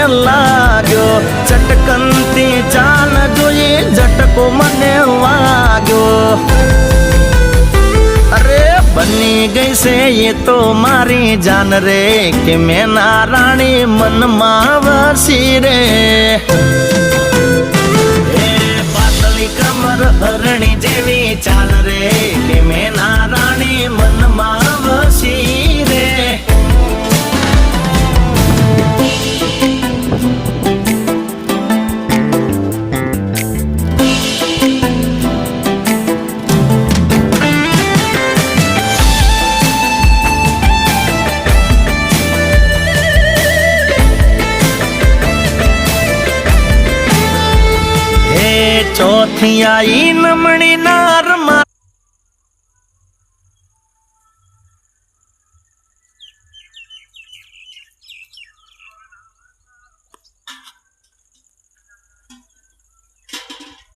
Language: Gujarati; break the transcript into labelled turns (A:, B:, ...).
A: લાગ્યો, ચટકનતી ચાલ જોઈ ઝટકો મને વાગ્યો. અરે બની ગઈ છે એ તો મારી જાન રે, કે મેના રાણી મનમાં વસી રે. પાતળી કમર હરણી જેવી ચાલ રે, કે મેના રાણી મનમાં વસી રે. ચોથી આઈ નમણી ના